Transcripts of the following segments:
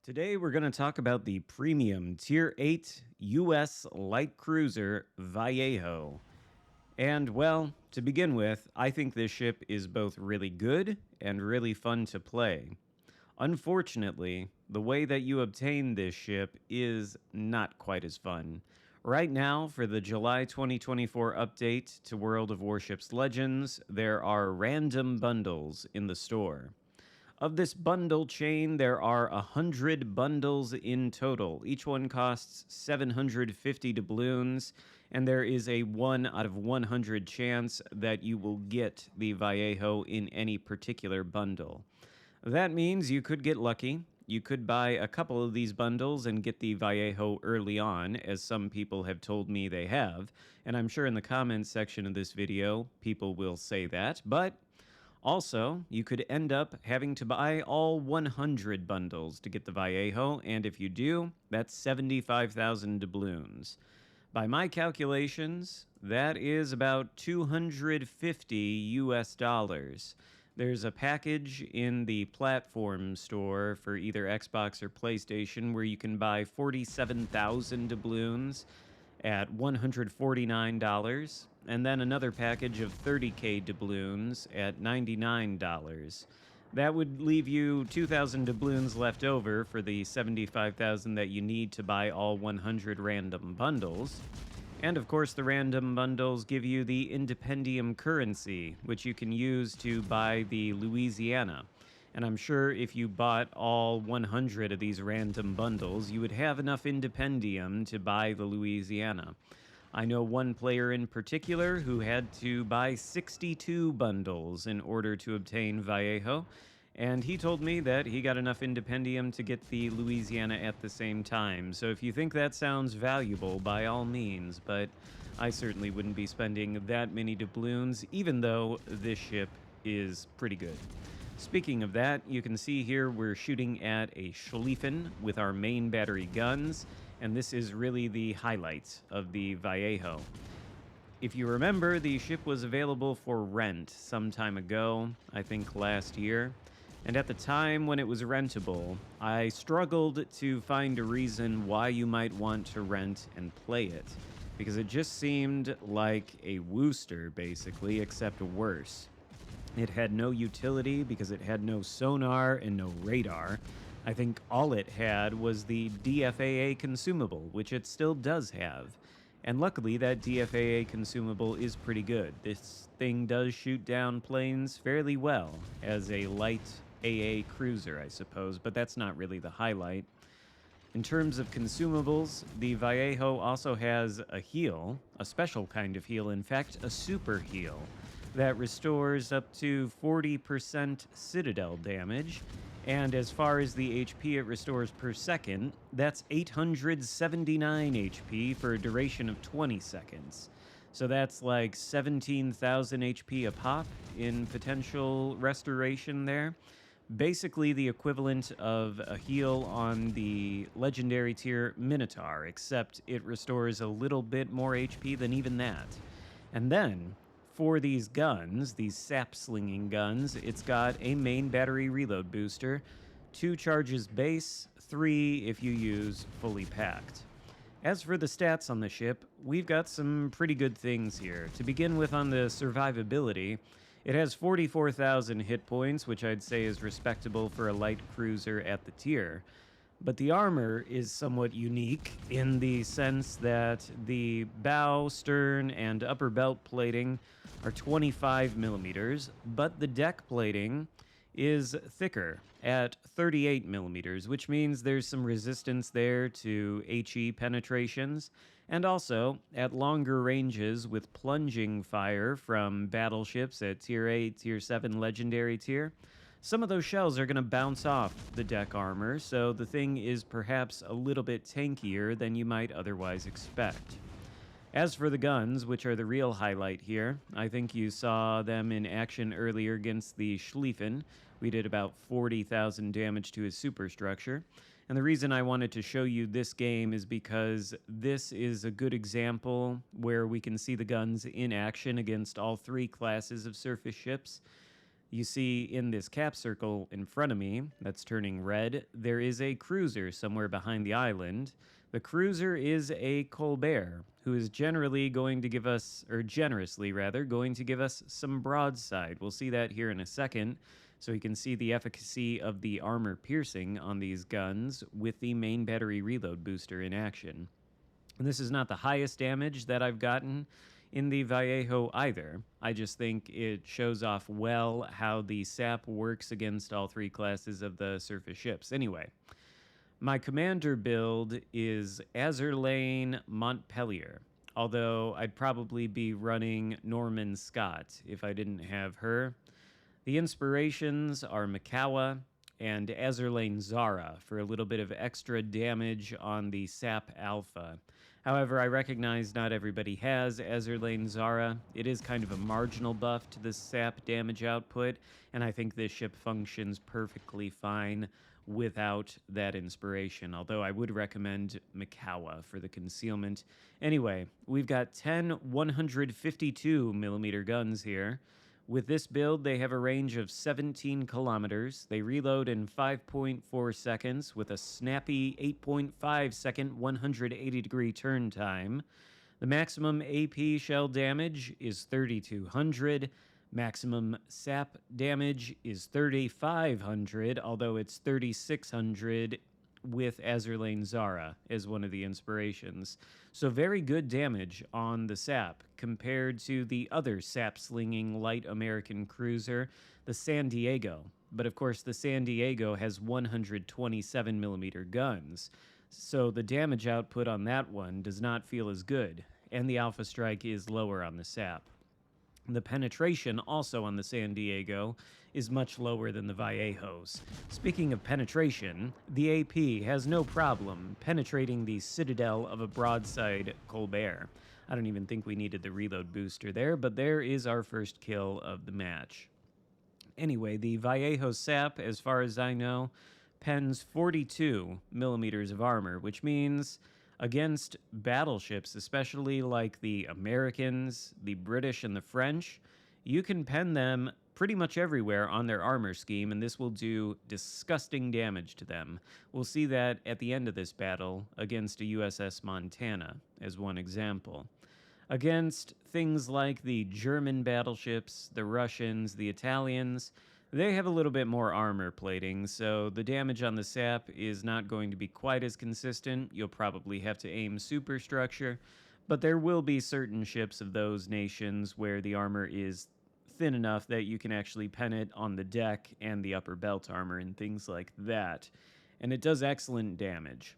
Today we're going to talk about the premium Tier 8 US light cruiser Vallejo. And well, to begin with, I think this ship is both really good and really fun to play. Unfortunately, the way that you obtain this ship is not quite as fun. Right now, for the July 2024 update to World of Warships Legends, there are random bundles in the store. Of this bundle chain, there are 100 bundles in total. Each one costs 750 doubloons, and there is a 1 out of 100 chance that you will get the Vallejo in any particular bundle. That means you could get lucky. You could buy a couple of these bundles and get the Vallejo early on, as some people have told me they have, and I'm sure in the comments section of this video, people will say that, but also, you could end up having to buy all 100 bundles to get the Vallejo, and if you do, that's 75,000 doubloons. By my calculations, that is about 250 US dollars. There's a package in the platform store for either Xbox or PlayStation where you can buy 47,000 doubloons at $149, and then another package of 30k doubloons at $99. That would leave you 2,000 doubloons left over for the 75,000 that you need to buy all 100 random bundles. And of course, the random bundles give you the Independium currency, which you can use to buy the Louisiana. And I'm sure if you bought all 100 of these random bundles, you would have enough Independium to buy the Louisiana. I know one player in particular who had to buy 62 bundles in order to obtain Vallejo, and he told me that he got enough Independium to get the Louisiana at the same time. So if you think that sounds valuable, by all means, but I certainly wouldn't be spending that many doubloons, even though this ship is pretty good. Speaking of that, you can see here we're shooting at a Schlieffen with our main battery guns, and this is really the highlight of the Vallejo. If you remember, the ship was available for rent some time ago, I think last year, and at the time when it was rentable, I struggled to find a reason why you might want to rent and play it, because it just seemed like a Wooster, basically, except worse. It had no utility because it had no sonar and no radar. I think all it had was the DFAA consumable, which it still does have. And luckily, that DFAA consumable is pretty good. This thing does shoot down planes fairly well as a light AA cruiser, I suppose, but that's not really the highlight. In terms of consumables, the Vallejo also has a heal, a special kind of heal, in fact, a super heal, that restores up to 40% citadel damage, and as far as the HP it restores per second, that's 879 HP for a duration of 20 seconds. So that's like 17,000 HP a pop in potential restoration there. Basically the equivalent of a heal on the legendary tier Minotaur, except it restores a little bit more HP than even that. And then, for these guns, these sap-slinging guns, it's got a main battery reload booster, 2 charges base, 3 if you use fully packed. As for the stats on the ship, we've got some pretty good things here. To begin with, on the survivability, it has 44,000 hit points, which I'd say is respectable for a light cruiser at the tier. But the armor is somewhat unique in the sense that the bow, stern, and upper belt plating are 25 millimeters, but the deck plating is thicker at 38 millimeters, which means there's some resistance there to HE penetrations, and also at longer ranges with plunging fire from battleships at Tier 8, Tier 7 Legendary tier. Some of those shells are going to bounce off the deck armor, so the thing is perhaps a little bit tankier than you might otherwise expect. As for the guns, which are the real highlight here, I think you saw them in action earlier against the Schlieffen. We did about 40,000 damage to his superstructure. And the reason I wanted to show you this game is because this is a good example where we can see the guns in action against all 3 classes of surface ships. You see in this cap circle in front of me that's turning red, there is a cruiser somewhere behind the island. The cruiser is a Colbert, who is generally going to give us, or generously rather, going to give us some broadside. We'll see that here in a second. So you can see the efficacy of the armor piercing on these guns with the main battery reload booster in action. And this is not the highest damage that I've gotten in the Vallejo either. I just think it shows off well how the sap works against all three classes of the surface ships. Anyway, my commander build is Azurlane Montpelier, although I'd probably be running Norman Scott if I didn't have her. The inspirations are Mikawa and Azurlane Zara for a little bit of extra damage on the Sap Alpha. However, I recognize not everybody has Azurlane Zara. It is kind of a marginal buff to the Sap damage output, and I think this ship functions perfectly fine without that inspiration, although I would recommend Mikawa for the concealment. Anyway, we've got 10 152mm guns here. With this build, they have a range of 17 kilometers. They reload in 5.4 seconds with a snappy 8.5 second 180-degree turn time. The maximum AP shell damage is 3,200. Maximum sap damage is 3,500, although it's 3,600 with Azurlane Zara as one of the inspirations. So very good damage on the sap compared to the other sap-slinging light American cruiser, the San Diego. But of course, the San Diego has 127mm guns, so the damage output on that one does not feel as good, and the Alpha Strike is lower on the sap. The penetration also on the San Diego is much lower than the Vallejo's. Speaking of penetration, the AP has no problem penetrating the citadel of a broadside Colbert. I don't even think we needed the reload booster there, but there is our first kill of the match. Anyway, the Vallejo Sap, as far as I know, pens 42mm of armor, which means against battleships, especially like the Americans, the British, and the French, you can pen them pretty much everywhere on their armor scheme, and this will do disgusting damage to them. We'll see that at the end of this battle against a USS Montana, as one example. Against things like the German battleships, the Russians, the Italians, they have a little bit more armor plating, so the damage on the sap is not going to be quite as consistent. You'll probably have to aim superstructure, but there will be certain ships of those nations where the armor is thin enough that you can actually pen it on the deck and the upper belt armor and things like that. And it does excellent damage.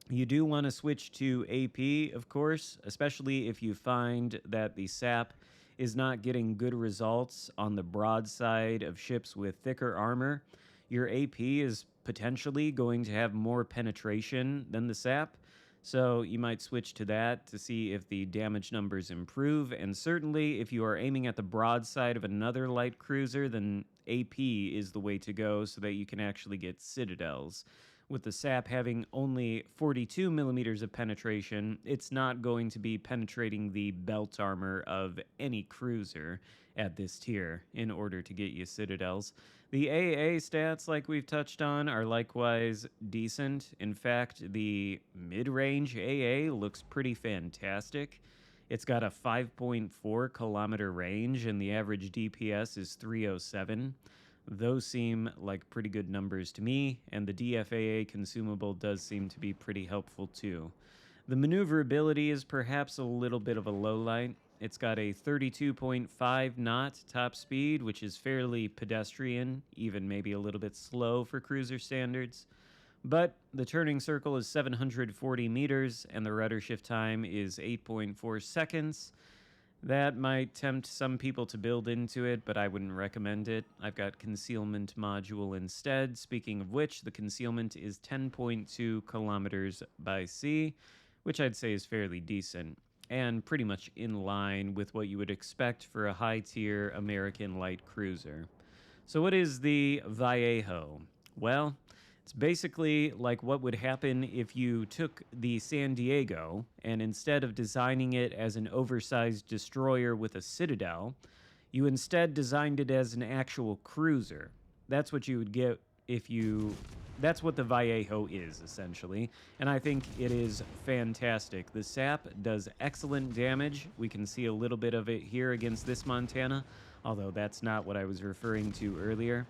You do want to switch to AP, of course, especially if you find that the sap is not getting good results on the broadside of ships with thicker armor. Your AP is potentially going to have more penetration than the sap, so you might switch to that to see if the damage numbers improve. And certainly if you are aiming at the broadside of another light cruiser, then AP is the way to go so that you can actually get citadels. With the sap having only 42mm of penetration, it's not going to be penetrating the belt armor of any cruiser at this tier in order to get you citadels. The AA stats, like we've touched on, are likewise decent. In fact, the mid-range AA looks pretty fantastic. It's got a 5.4 kilometer range, and the average DPS is 307. Those seem like pretty good numbers to me, and the DFAA consumable does seem to be pretty helpful too. The maneuverability is perhaps a little bit of a low light. It's got a 32.5 knot top speed, which is fairly pedestrian, even maybe a little bit slow for cruiser standards. But the turning circle is 740 meters, and the rudder shift time is 8.4 seconds. That might tempt some people to build into it, but I wouldn't recommend it. I've got concealment module instead. Speaking of which, the concealment is 10.2 kilometers by sea, which I'd say is fairly decent and pretty much in line with what you would expect for a high-tier American light cruiser. So what is the Vallejo? Well, it's basically like what would happen if you took the San Diego and instead of designing it as an oversized destroyer with a citadel, You instead designed it as an actual cruiser. That's what you would get if you. That's what the Vallejo is, essentially. And I think it is fantastic. The sap does excellent damage. We can see a little bit of it here against this Montana, although that's not what I was referring to earlier.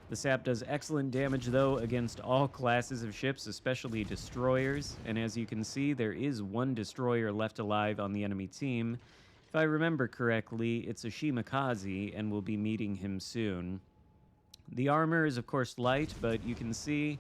The sap does excellent damage, though, against all classes of ships, especially destroyers. And as you can see, there is one destroyer left alive on the enemy team. If I remember correctly, it's a Shimakaze, and we'll be meeting him soon. The armor is, of course, light, but you can see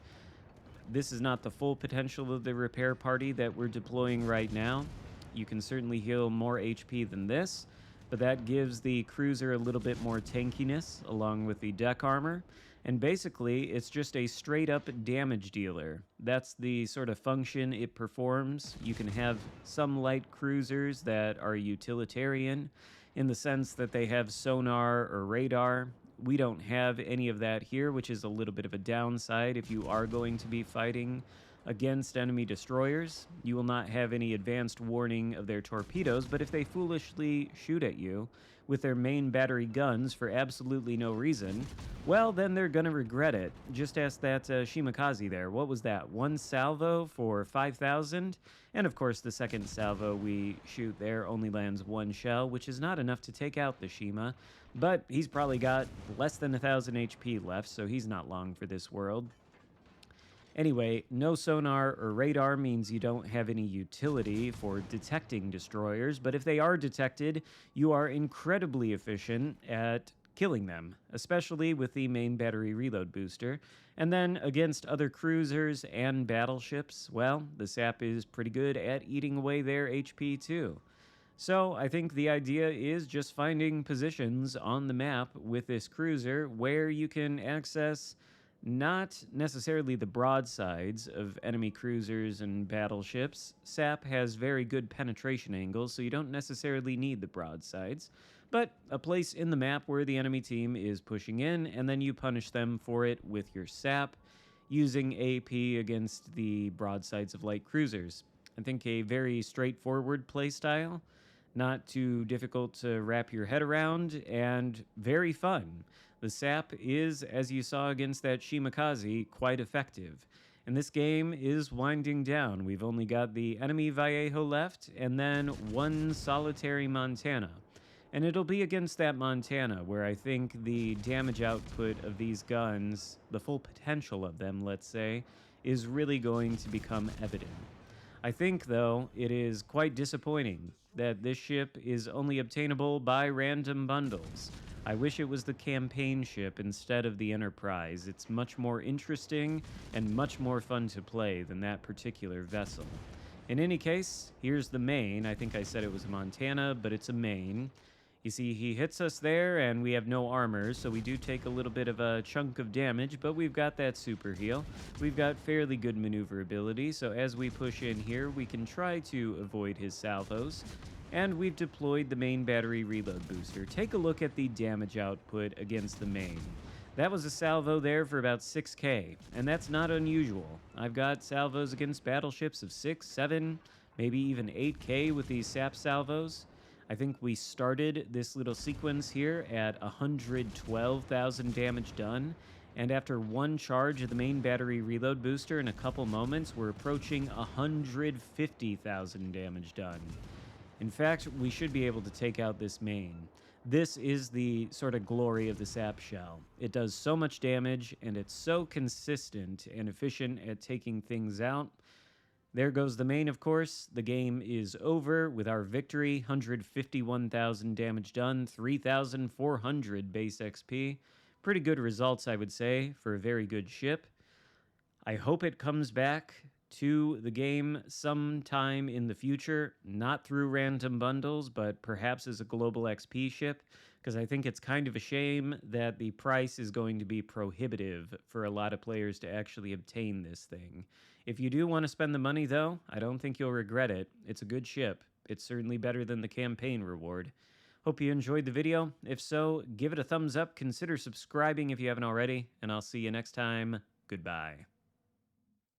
this is not the full potential of the repair party that we're deploying right now. You can certainly heal more HP than this, but that gives the cruiser a little bit more tankiness along with the deck armor. And basically, it's just a straight-up damage dealer. That's the sort of function it performs. You can have some light cruisers that are utilitarian in the sense that they have sonar or radar. We don't have any of that here, which is a little bit of a downside if you are going to be fighting against enemy destroyers. You will not have any advanced warning of their torpedoes, but if they foolishly shoot at you with their main battery guns for absolutely no reason, well, then they're going to regret it. Just ask that Shimakaze there. What was that? One salvo for 5,000? And of course, the second salvo we shoot there only lands one shell, which is not enough to take out the Shima, but he's probably got less than 1,000 HP left, so he's not long for this world. Anyway, no sonar or radar means you don't have any utility for detecting destroyers, but if they are detected, you are incredibly efficient at killing them, especially with the main battery reload booster. And then against other cruisers and battleships, well, the sap is pretty good at eating away their HP too. So I think the idea is just finding positions on the map with this cruiser where you can access not necessarily the broadsides of enemy cruisers and battleships. SAP has very good penetration angles, so you don't necessarily need the broadsides, but a place in the map where the enemy team is pushing in, and then you punish them for it with your SAP using AP against the broadsides of light cruisers. I think a very straightforward playstyle, not too difficult to wrap your head around, and very fun. The sap is, as you saw against that Shimakaze, quite effective. And this game is winding down. We've only got the enemy Vallejo left, and then one solitary Montana. And it'll be against that Montana where I think the damage output of these guns, the full potential of them, let's say, is really going to become evident. I think, though, it is quite disappointing that this ship is only obtainable by random bundles. I wish it was the campaign ship instead of the Enterprise. It's much more interesting and much more fun to play than that particular vessel. In any case, here's the main. I think I said it was a Montana, but it's a main. You see, he hits us there, and we have no armor, so we do take a little bit of a chunk of damage, but we've got that super heal. We've got fairly good maneuverability, so as we push in here, we can try to avoid his salvos. And we've deployed the main battery reload booster. Take a look at the damage output against the main. That was a salvo there for about 6k, and that's not unusual. I've got salvos against battleships of 6, 7, maybe even 8k with these sap salvos. I think we started this little sequence here at 112,000 damage done, and after one charge of the main battery reload booster in a couple moments, we're approaching 150,000 damage done. In fact, we should be able to take out this main. This is the sort of glory of the sap shell. It does so much damage, and it's so consistent and efficient at taking things out. There goes the main, of course. The game is over with our victory. 151,000 damage done, 3,400 base XP. Pretty good results, I would say, for a very good ship. I hope it comes back to the game sometime in the future, not through random bundles, but perhaps as a global XP ship, because I think it's kind of a shame that the price is going to be prohibitive for a lot of players to actually obtain this thing. If you do want to spend the money, though, I don't think you'll regret it. It's a good ship. It's certainly better than the campaign reward. Hope you enjoyed the video. If so, give it a thumbs up, consider subscribing if you haven't already, and I'll see you next time. Goodbye.